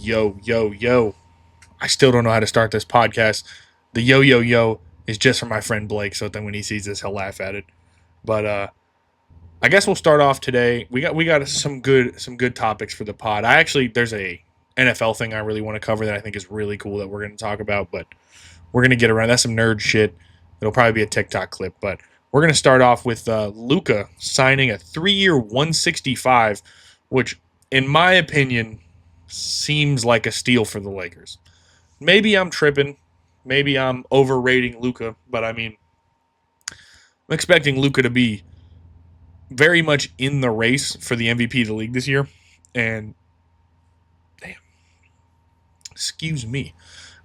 yo. I still don't know how to start this podcast. The yo is just for my friend Blake, so then when he sees this, he'll laugh at it. But I guess we'll start off today. We got some good topics for the pod. There's a NFL thing I really want to cover that I think is really cool that we're going to talk about, but we're going to get around. That's some nerd shit. It'll probably be a TikTok clip, but we're going to start off with Luka signing a 3-year 165, which, in my opinion, seems like a steal for the Lakers. Maybe I'm tripping. Maybe I'm overrating Luka, but I mean, I'm expecting Luka to be very much in the race for the MVP of the league this year. And, damn, excuse me.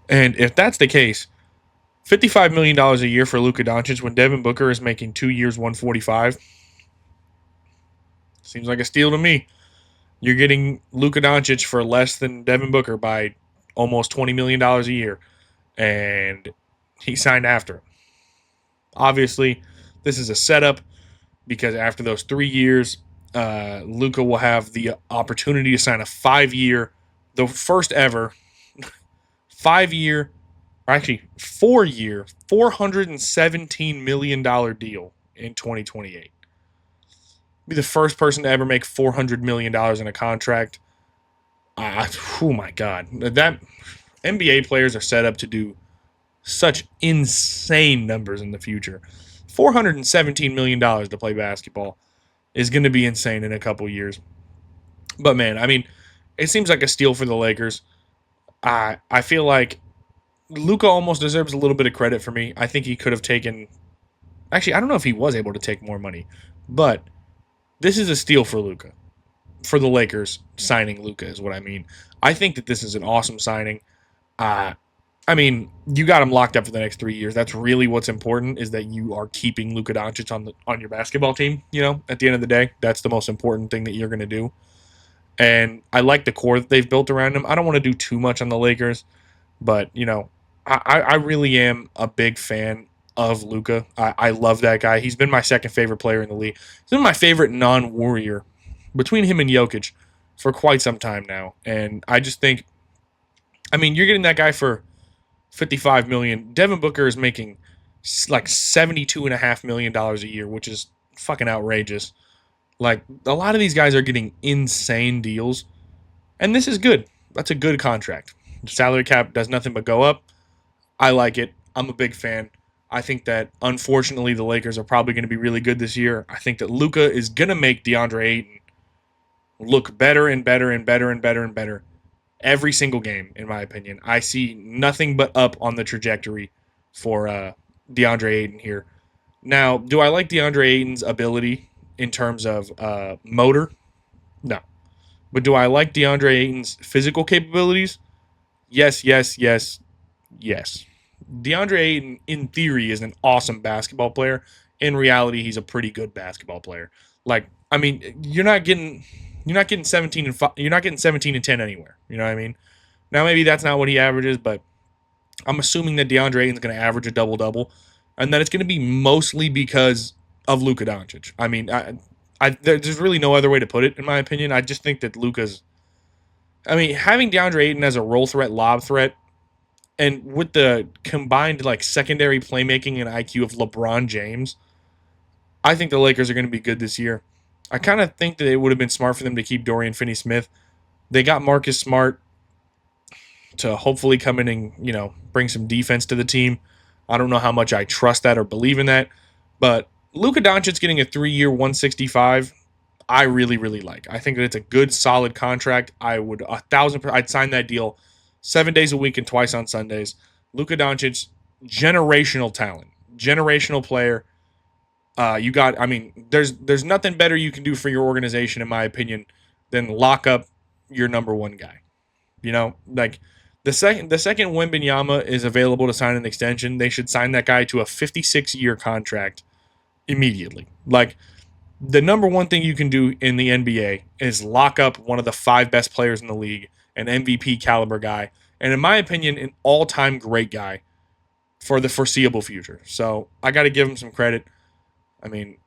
And if that's the case, $55 million a year for Luka Doncic when Devin Booker is making 2 years, 145. Seems like a steal to me. You're getting Luka Doncic for less than Devin Booker by almost $20 million a year. And he signed after him. Obviously, this is a setup because after those 3 years, Luka will have the opportunity to sign a 5-year, the first ever 5-year, or actually 4-year, $417 million deal in 2028. Be the first person to ever make $400 million in a contract. Oh my God. That NBA players are set up to do such insane numbers in the future. $417 million to play basketball is going to be insane in a couple years. But man, I mean, it seems like a steal for the Lakers. I feel like Luka almost deserves a little bit of credit for me. I think he could have taken... Actually, I don't know if he was able to take more money. But this is a steal for Luka. For the Lakers, signing Luka is what I mean. I think that this is an awesome signing. I mean, you got him locked up for the next 3 years. That's really what's important, is that you are keeping Luka Doncic on your basketball team. You know, at the end of the day, that's the most important thing that you're going to do. And I like the core that they've built around him. I don't want to do too much on the Lakers, but, you know, I really am a big fan of Luka. I love that guy. He's been my second favorite player in the league. He's been my favorite non-Warrior between him and Jokic for quite some time now. And I just think, I mean, you're getting that guy for $55 million. Devin Booker is making like $72.5 million a year, which is fucking outrageous. Like, a lot of these guys are getting insane deals, and this is good. That's a good contract. The salary cap does nothing but go up. I like it. I'm a big fan. I think that, unfortunately, the Lakers are probably going to be really good this year. I think that Luka is going to make DeAndre Ayton look better and better and better and better and better every single game, in my opinion. I see nothing but up on the trajectory for DeAndre Ayton here. Now, do I like DeAndre Ayton's ability in terms of motor? No. But do I like DeAndre Ayton's physical capabilities? Yes. DeAndre Ayton, in theory, is an awesome basketball player. In reality, he's a pretty good basketball player. Like, I mean, you're not getting 17 and 5, you're not getting 17 and 10 anywhere. You know what I mean? Now, maybe that's not what he averages, but I'm assuming that DeAndre Ayton's going to average a double-double, and that it's going to be mostly because of Luka Doncic. I mean, there's really no other way to put it, in my opinion. I just think that Luka's... I mean, having DeAndre Ayton as a roll threat, lob threat, and with the combined, like, secondary playmaking and IQ of LeBron James, I think the Lakers are going to be good this year. I kind of think that it would have been smart for them to keep Dorian Finney-Smith. They got Marcus Smart to hopefully come in and, you know, bring some defense to the team. I don't know how much I trust that or believe in that, but Luka Doncic getting a 3-year 165, I really, really like. I think that it's a good, solid contract. I would I'd sign that deal 7 days a week and twice on Sundays. Luka Doncic, generational talent, generational player. There's nothing better you can do for your organization, in my opinion, than lock up your number one guy. You know, like the second Wembanyama is available to sign an extension, they should sign that guy to a 56-year contract immediately. Like, the number one thing you can do in the NBA is lock up one of the 5 best players in the league, an MVP caliber guy, and in my opinion, an all-time great guy for the foreseeable future. So I got to give him some credit. I mean,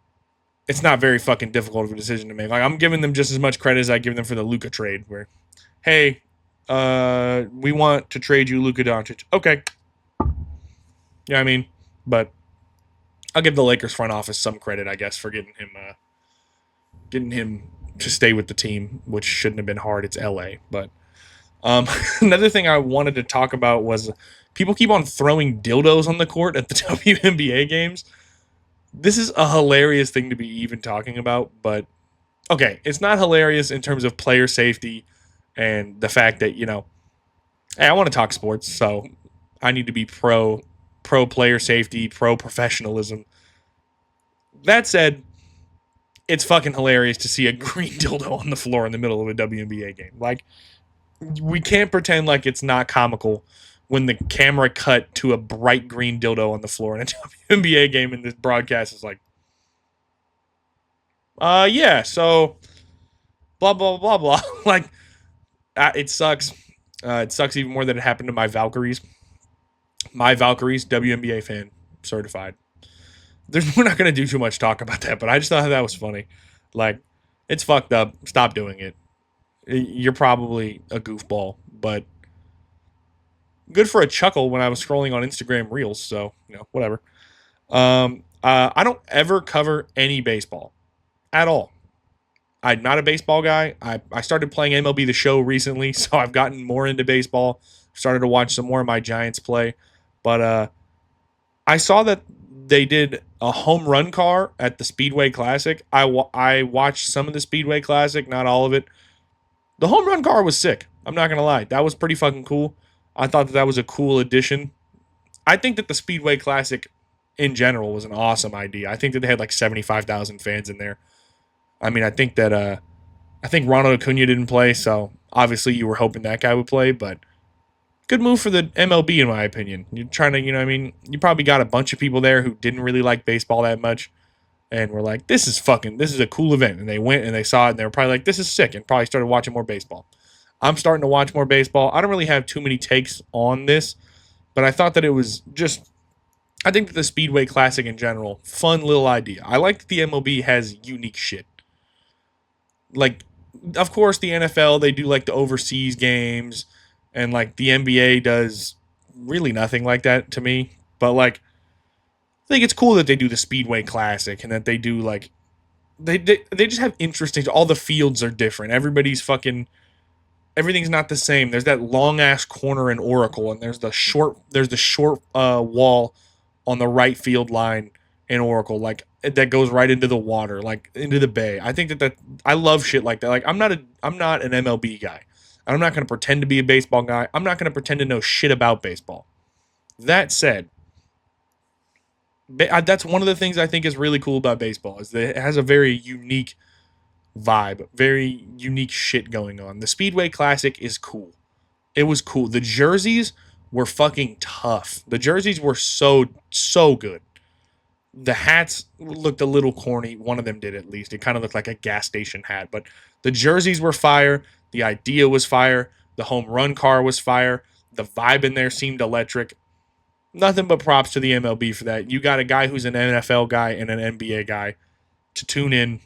it's not very fucking difficult of a decision to make. Like, I'm giving them just as much credit as I give them for the Luka trade, where, hey, we want to trade you Luka Doncic. Okay. Yeah, I mean, but I'll give the Lakers front office some credit, I guess, for getting him to stay with the team, which shouldn't have been hard. It's LA. But um, another thing I wanted to talk about was people keep on throwing dildos on the court at the WNBA games. This is a hilarious thing to be even talking about, but okay, it's not hilarious in terms of player safety and the fact that, hey, I want to talk sports, so I need to be pro player safety, pro professionalism. That said, it's fucking hilarious to see a green dildo on the floor in the middle of a WNBA game. Like, we can't pretend like it's not comical when the camera cut to a bright green dildo on the floor in a WNBA game, and this broadcast is like, yeah, so blah blah blah blah. Like, it sucks. It sucks even more that it happened to my Valkyries. My Valkyries, WNBA fan, certified. We're not gonna do too much talk about that, but I just thought that was funny. Like, it's fucked up. Stop doing it. You're probably a goofball, but good for a chuckle when I was scrolling on Instagram Reels. So whatever. I don't ever cover any baseball at all. I'm not a baseball guy. I started playing MLB The Show recently, so I've gotten more into baseball. Started to watch some more of my Giants play, but I saw that they did a home run car at the Speedway Classic. I watched some of the Speedway Classic, not all of it. The home run car was sick. I'm not gonna lie, that was pretty fucking cool. I thought that was a cool addition. I think that the Speedway Classic in general was an awesome idea. I think that they had like 75,000 fans in there. I mean, I think Ronald Acuna didn't play, so obviously you were hoping that guy would play, but good move for the MLB in my opinion. You're trying to, what I mean, you probably got a bunch of people there who didn't really like baseball that much and were like, this is a cool event. And they went and they saw it and they were probably like, this is sick, and probably started watching more baseball. I'm starting to watch more baseball. I don't really have too many takes on this, but I thought that it was just, I think that the Speedway Classic in general, fun little idea. I like that the MLB has unique shit. Like, of course, the NFL, they do like the overseas games, and like the NBA does really nothing like that to me. But like, I think it's cool that they do the Speedway Classic and that they do like, they just have interesting, all the fields are different. Everything's not the same. There's that long ass corner in Oracle, and there's the short wall on the right field line in Oracle, like that goes right into the water, like into the bay. I think that I love shit like that. Like, I'm not an MLB guy. I'm not going to pretend to be a baseball guy. I'm not going to pretend to know shit about baseball. That said, that's one of the things I think is really cool about baseball is that it has a very unique vibe, very unique shit going on. The Speedway Classic is cool. It was cool. The jerseys were fucking tough. The jerseys were so good. The hats looked a little corny. One of them did, at least. It kind of looked like a gas station hat. But the jerseys were fire. The idea was fire. The home run car was fire. The vibe in there seemed electric. Nothing but props to the MLB for that. You got a guy who's an NFL guy and an NBA guy to tune in.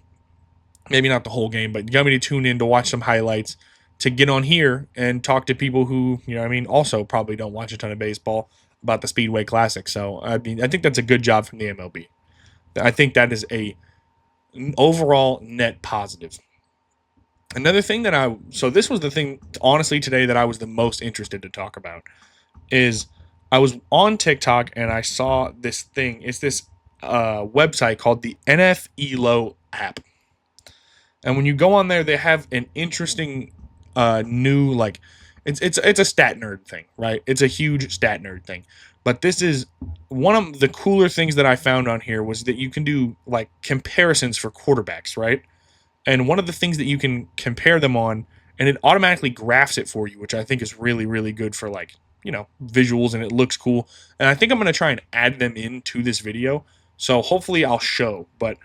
Maybe not the whole game, but you got me to tune in to watch some highlights, to get on here and talk to people who, also probably don't watch a ton of baseball about the Speedway Classic. So, I mean, I think that's a good job from the MLB. I think that is an overall net positive. Another thing so this was the thing, honestly, today that I was the most interested to talk about is I was on TikTok and I saw this thing. It's this website called the NFELO app. And when you go on there, they have an interesting new, like, it's a stat nerd thing, right? It's a huge stat nerd thing. But this is one of the cooler things that I found on here was that you can do like comparisons for quarterbacks, right? And one of the things that you can compare them on, and it automatically graphs it for you, which I think is really, really good for like, visuals, and it looks cool. And I think I'm going to try and add them into this video. So hopefully I'll show. But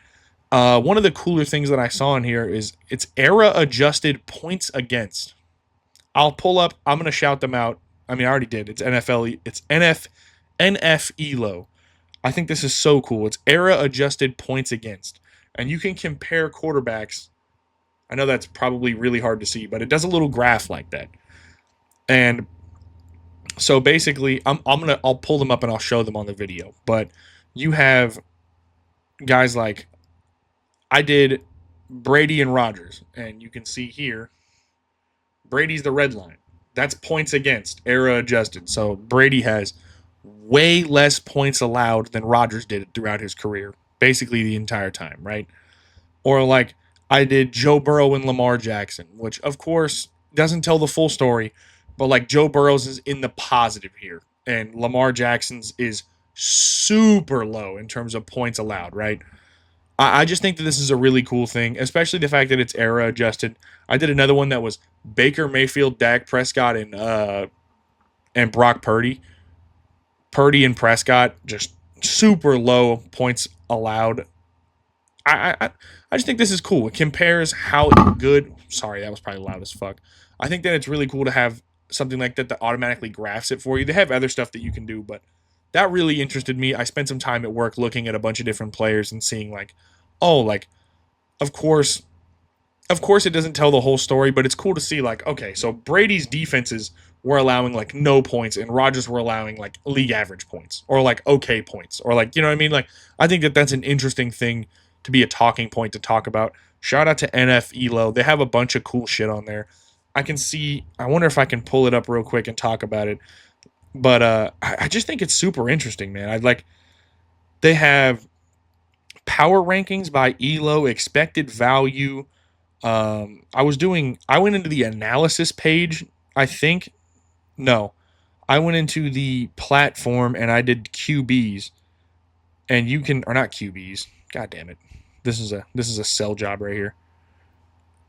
one of the cooler things that I saw in here is it's era adjusted points against. I'll pull up. I'm going to shout them out. I mean, I already did. It's NFL. It's NFELO. I think this is so cool. It's era adjusted points against. And you can compare quarterbacks. I know that's probably really hard to see, but it does a little graph like that. And so basically, I'll pull them up and I'll show them on the video. But you have guys like I did Brady and Rodgers, and you can see here Brady's the red line. That's points against, era adjusted. So Brady has way less points allowed than Rodgers did throughout his career, basically the entire time, right? Or like I did Joe Burrow and Lamar Jackson, which of course doesn't tell the full story, but like Joe Burrow's is in the positive here, and Lamar Jackson's is super low in terms of points allowed, right? I just think that this is a really cool thing, especially the fact that it's era adjusted. I did another one that was Baker Mayfield, Dak Prescott, and Brock Purdy. Purdy and Prescott just super low points allowed. I just think this is cool. It compares how good. Sorry, that was probably loud as fuck. I think that it's really cool to have something like that that automatically graphs it for you. They have other stuff that you can do, but that really interested me. I spent some time at work looking at a bunch of different players and seeing like, oh, like of course it doesn't tell the whole story, but it's cool to see like, okay, so Brady's defenses were allowing like no points and Rodgers were allowing like league average points or like okay points or like, you know what I mean? Like I think that that's an interesting thing to be a talking point to talk about. Shout out to NFELO. They have a bunch of cool shit on there. I can see I wonder if I can pull it up real quick and talk about it. But I just think it's super interesting, man. I'd like they have power rankings by ELO, expected value. I went into the analysis page, I think. No, I went into the platform and I did QBs, and you can, or not QBs. God damn it, this is a sell job right here.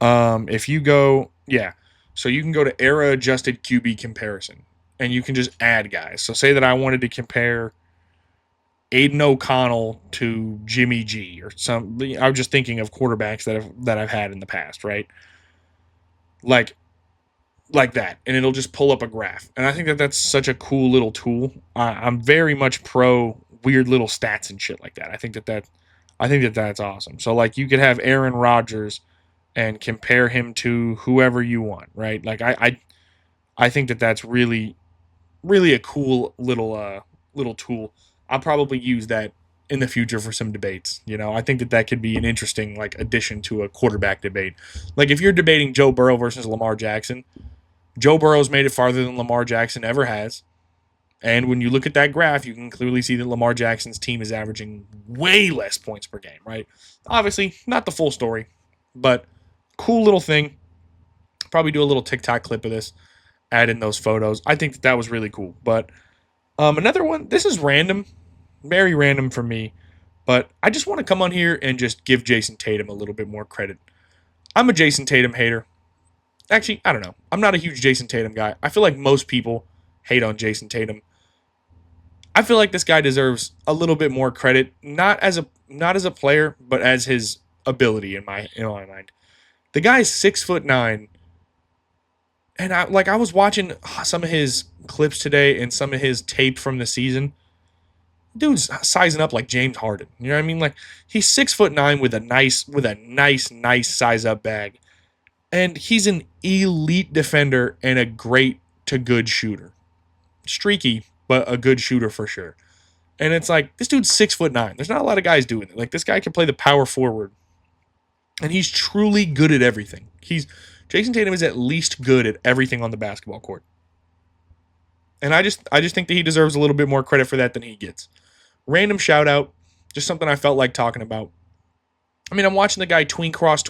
If you go, yeah, so you can go to era adjusted QB comparison, and you can just add guys. So say that I wanted to compare Aiden O'Connell to Jimmy G or some. I was just thinking of quarterbacks that I've had in the past, right? Like like that, and it'll just pull up a graph. And I think that that's such a cool little tool. I'm very much pro weird little stats and shit like that. I think that that's awesome. So like you could have Aaron Rodgers and compare him to whoever you want, right? Like I think that that's really a cool little tool. I'll probably use that in the future for some debates. You know, I think that that could be an interesting like addition to a quarterback debate. Like if you're debating Joe Burrow versus Lamar Jackson, Joe Burrow's made it farther than Lamar Jackson ever has. And when you look at that graph, you can clearly see that Lamar Jackson's team is averaging way less points per game, right? Obviously, not the full story, but cool little thing. Probably do a little TikTok clip of this, add in those photos. I think that that was really cool. But another one, this is random, very random for me, but I just want to come on here and just give Jayson Tatum a little bit more credit. I'm a Jayson Tatum hater. Actually, I don't know. I'm not a huge Jayson Tatum guy. I feel like most people hate on Jayson Tatum. I feel like this guy deserves a little bit more credit, not as a player, but as his ability in my mind. The guy's 6'9", and I was watching some of his clips today and some of his tape from the season. Dude's sizing up like James Harden. You know what I mean? Like he's 6'9" with a nice size up bag. And he's an elite defender and a great to good shooter. Streaky, but a good shooter for sure. And it's like this dude's 6'9". There's not a lot of guys doing it. Like this guy can play the power forward, and he's truly good at everything. Jayson Tatum is at least good at everything on the basketball court. And I just think that he deserves a little bit more credit for that than he gets. Random shout out, just something I felt like talking about. I mean, I'm watching the guy tween cross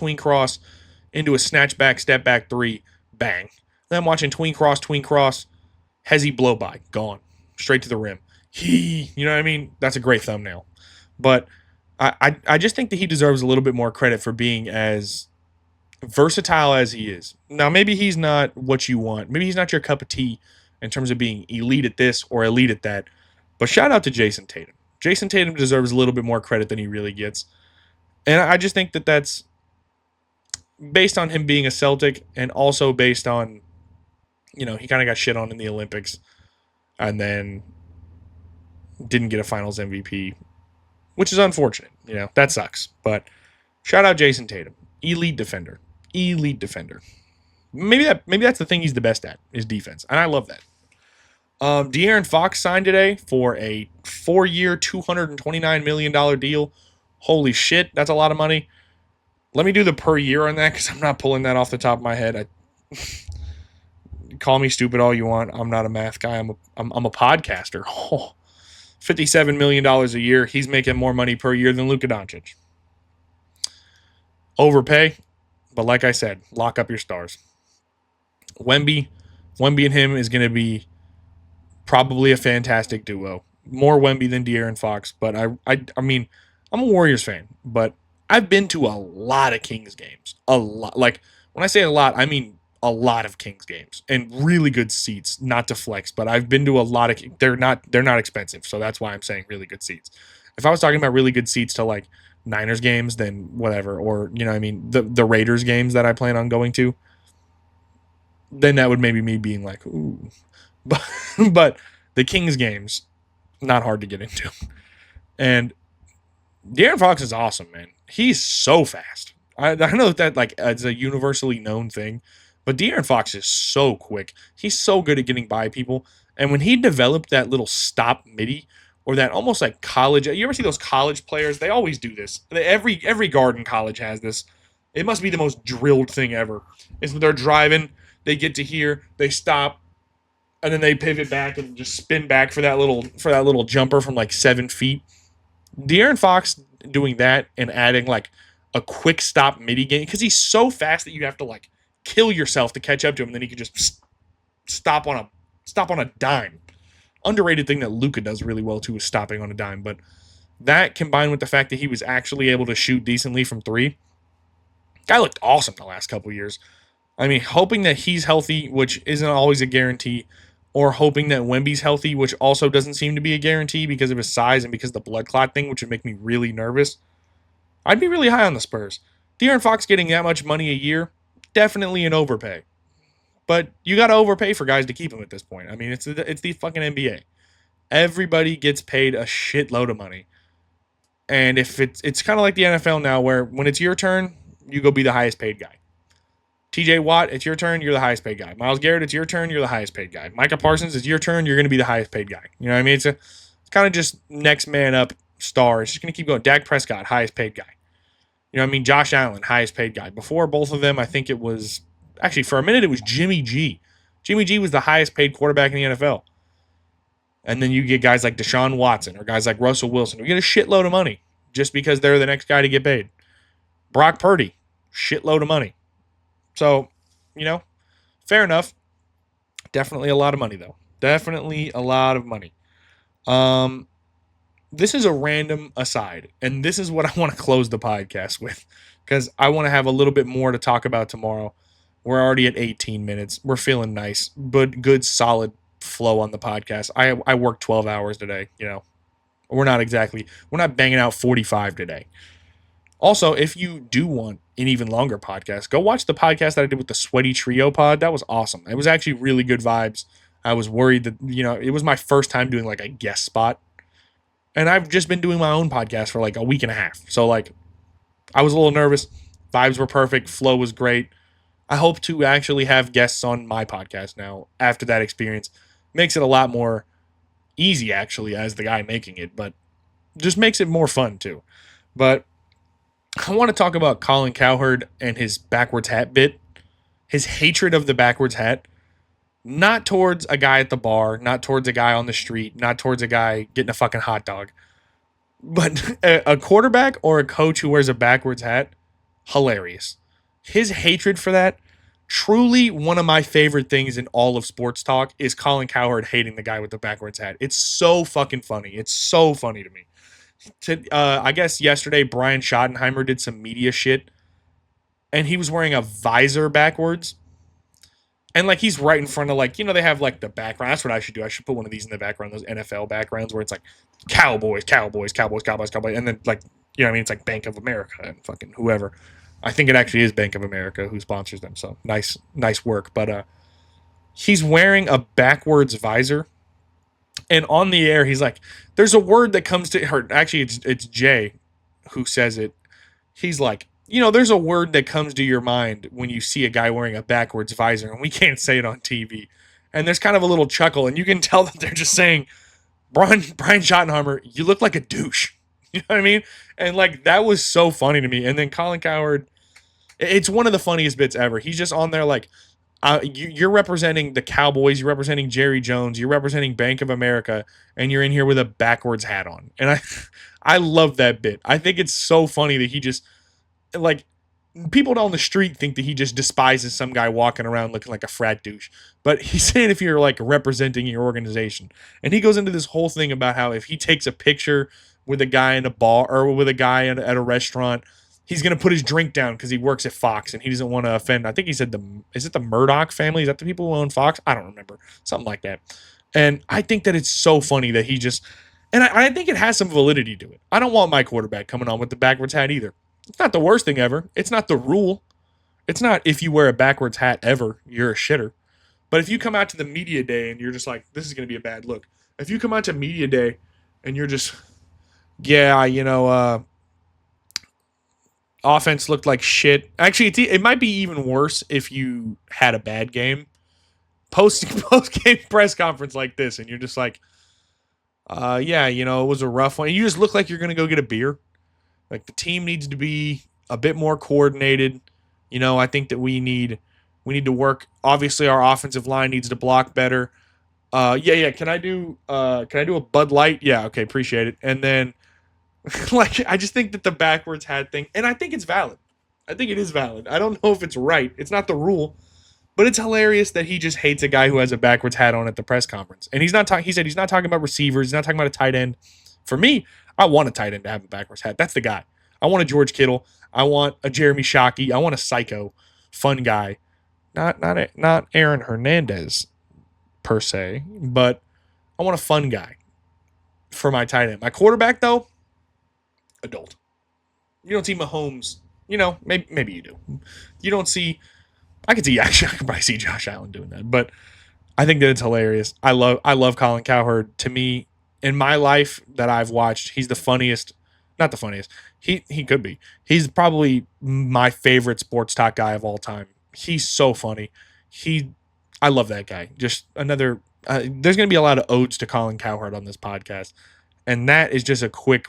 into a snatchback, step back three, bang. Then I'm watching tween cross, hezzy blow by, gone, straight to the rim. You know what I mean? That's a great thumbnail. But I just think that he deserves a little bit more credit for being as versatile as he is. Now, maybe he's not what you want. Maybe he's not your cup of tea in terms of being elite at this or elite at that. But shout out to Jayson Tatum. Jayson Tatum deserves a little bit more credit than he really gets. And I just think that that's based on him being a Celtic and also based on, he kind of got shit on in the Olympics and then didn't get a finals MVP, which is unfortunate. That sucks. But shout out Jayson Tatum. Elite defender. maybe that's the thing he's the best at, is defense, and I love that. De'Aaron Fox signed today for a 4-year, $229 million deal. Holy shit, that's a lot of money. Let me do the per year on that because I'm not pulling that off the top of my head. Call me stupid all you want. I'm not a math guy. I'm a podcaster. Oh, $57 million a year. He's making more money per year than Luka Doncic. Overpay, but like I said, lock up your stars. Wemby and him is going to be probably a fantastic duo. More Wemby than De'Aaron Fox, but I mean, I'm a Warriors fan, but I've been to a lot of Kings games. A lot. Like, when I say a lot, I mean a lot of Kings games and really good seats, not to flex, but I've been to a lot of they're not expensive, so that's why I'm saying really good seats. If I was talking about really good seats to like Niners games, then whatever, or you know what I mean, the Raiders games that I plan on going to, then that would maybe me being like, ooh. But the Kings games, not hard to get into. And De'Aaron Fox is awesome, man. He's so fast. I know that like it's a universally known thing, but De'Aaron Fox is so quick. He's so good at getting by people. And when he developed that little stop midi, or that almost like college, you ever see those college players? They always do this. Every guard in college has this. It must be the most drilled thing ever. Is when they're driving, they get to here, they stop, and then they pivot back and just spin back for that little jumper from like 7 feet. De'Aaron Fox doing that and adding like a quick stop midi game, because he's so fast that you have to like kill yourself to catch up to him, and then he could just stop on a dime. Underrated thing that Luka does really well too is stopping on a dime, but that combined with the fact that he was actually able to shoot decently from three, guy looked awesome the last couple years. I mean, hoping that he's healthy, which isn't always a guarantee, or hoping that Wemby's healthy, which also doesn't seem to be a guarantee because of his size and because of the blood clot thing, which would make me really nervous. I'd be really high on the Spurs. De'Aaron Fox getting that much money a year, definitely an overpay. But you got to overpay for guys to keep him at this point. I mean, it's the fucking NBA. Everybody gets paid a shitload of money. And if it's kind of like the NFL now, where when it's your turn, you go be the highest paid guy. TJ Watt, it's your turn, you're the highest paid guy. Myles Garrett, it's your turn, you're the highest paid guy. Micah Parsons, it's your turn, you're going to be the highest paid guy. You know what I mean? It's kind of just next man up star. It's just going to keep going. Dak Prescott, highest paid guy. You know what I mean? Josh Allen, highest paid guy. Before both of them, I think it was, actually for a minute, it was Jimmy G. Jimmy G was the highest paid quarterback in the NFL. And then you get guys like Deshaun Watson or guys like Russell Wilson who get a shitload of money just because they're the next guy to get paid. Brock Purdy, shitload of money. So, you know, fair enough. Definitely a lot of money, though. Definitely a lot of money. This is a random aside, and this is what I want to close the podcast with, because I want to have a little bit more to talk about tomorrow. We're already at 18 minutes. We're feeling nice, but good, solid flow on the podcast. I worked 12 hours today, you know. We're not banging out 45 today. Also, if you do want an even longer podcast, go watch the podcast that I did with the Sweaty Trio pod. That was awesome. It was actually really good vibes. I was worried that, you know, it was my first time doing like a guest spot. And I've just been doing my own podcast for like a week and a half. So like, I was a little nervous. Vibes were perfect. Flow was great. I hope to actually have guests on my podcast now after that experience. Makes it a lot more easy actually as the guy making it, but just makes it more fun too. But I want to talk about Colin Cowherd and his backwards hat bit. His hatred of the backwards hat. Not towards a guy at the bar, not towards a guy on the street, not towards a guy getting a fucking hot dog. But a quarterback or a coach who wears a backwards hat, hilarious. His hatred for that, truly one of my favorite things in all of sports talk is Colin Cowherd hating the guy with the backwards hat. It's so fucking funny. It's so funny to me. I guess yesterday Brian Schottenheimer did some media shit, and he was wearing a visor backwards. And, like, he's right in front of, like, you know, they have, like, the background. That's what I should do. I should put one of these in the background, those NFL backgrounds where it's, like, Cowboys. And then, like, you know what I mean? It's, like, Bank of America and fucking whoever. I think it actually is Bank of America who sponsors them. So, nice work. But he's wearing a backwards visor. And on the air, he's like, there's a word that comes to her. Actually, it's Jay who says it. He's like, there's a word that comes to your mind when you see a guy wearing a backwards visor, and we can't say it on TV. And there's kind of a little chuckle, and you can tell that they're just saying, Brian Schottenheimer, you look like a douche. You know what I mean? And like that was so funny to me. And then Colin Cowherd, it's one of the funniest bits ever. He's just on there like, you're representing the Cowboys, you're representing Jerry Jones, you're representing Bank of America, and you're in here with a backwards hat on. And I love that bit. I think it's so funny that he just like people down the street think that he just despises some guy walking around looking like a frat douche. But he's saying if you're like representing your organization. And he goes into this whole thing about how if he takes a picture with a guy in a bar or with a guy at a restaurant, he's going to put his drink down because he works at Fox and he doesn't want to offend. I think he said is it the Murdoch family? Is that the people who own Fox? I don't remember. Something like that. And I think that it's so funny that he just, and I think it has some validity to it. I don't want my quarterback coming on with the backwards hat either. It's not the worst thing ever. It's not the rule. It's not if you wear a backwards hat ever, you're a shitter. But if you come out to the media day and you're just like, this is going to be a bad look. If you come out to media day and you're just, yeah, offense looked like shit. Actually, it might be even worse if you had a bad game. Post game press conference like this, and you're just like, yeah, it was a rough one. And you just look like you're going to go get a beer. Like the team needs to be a bit more coordinated. I think that we need to work. Obviously, our offensive line needs to block better. Yeah. Can I do a Bud Light? Yeah, okay, appreciate it. And then like I just think that the backwards hat thing, and I think it's valid. I think it is valid. I don't know if it's right. It's not the rule, but it's hilarious that he just hates a guy who has a backwards hat on at the press conference. And he's not talking. He said he's not talking about receivers. He's not talking about a tight end. For me, I want a tight end to have a backwards hat. That's the guy. I want a George Kittle. I want a Jeremy Shockey. I want a psycho, fun guy. Not Aaron Hernandez per se, but I want a fun guy for my tight end. My quarterback though, adult. You don't see Mahomes. Maybe you do. You don't see. I could see actually. I could probably see Josh Allen doing that, but I think that it's hilarious. I love Colin Cowherd. To me, in my life that I've watched, he's the funniest. Not the funniest. He could be. He's probably my favorite sports talk guy of all time. He's so funny. I love that guy. Just another. There's going to be a lot of odes to Colin Cowherd on this podcast, and that is just a quick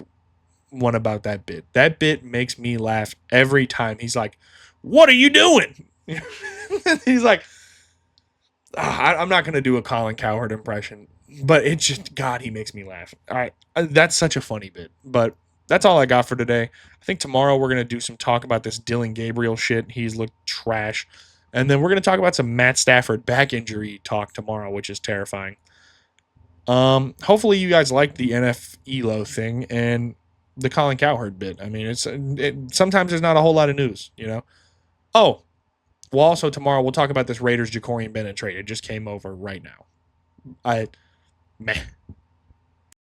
one about that bit. That bit makes me laugh every time. He's like, "What are you doing?" He's like, I'm not going to do a Colin Cowherd impression, but it's just, God, he makes me laugh. All right. That's such a funny bit, but that's all I got for today. I think tomorrow we're going to do some talk about this Dylan Gabriel shit. He's looked trash. And then we're going to talk about some Matt Stafford back injury talk tomorrow, which is terrifying. Hopefully you guys like the NFELO thing and the Colin Cowherd bit. I mean, sometimes there's not a whole lot of news, Oh, well, also tomorrow we'll talk about this Raiders Jacorian Bennett trade. It just came over right now. Man.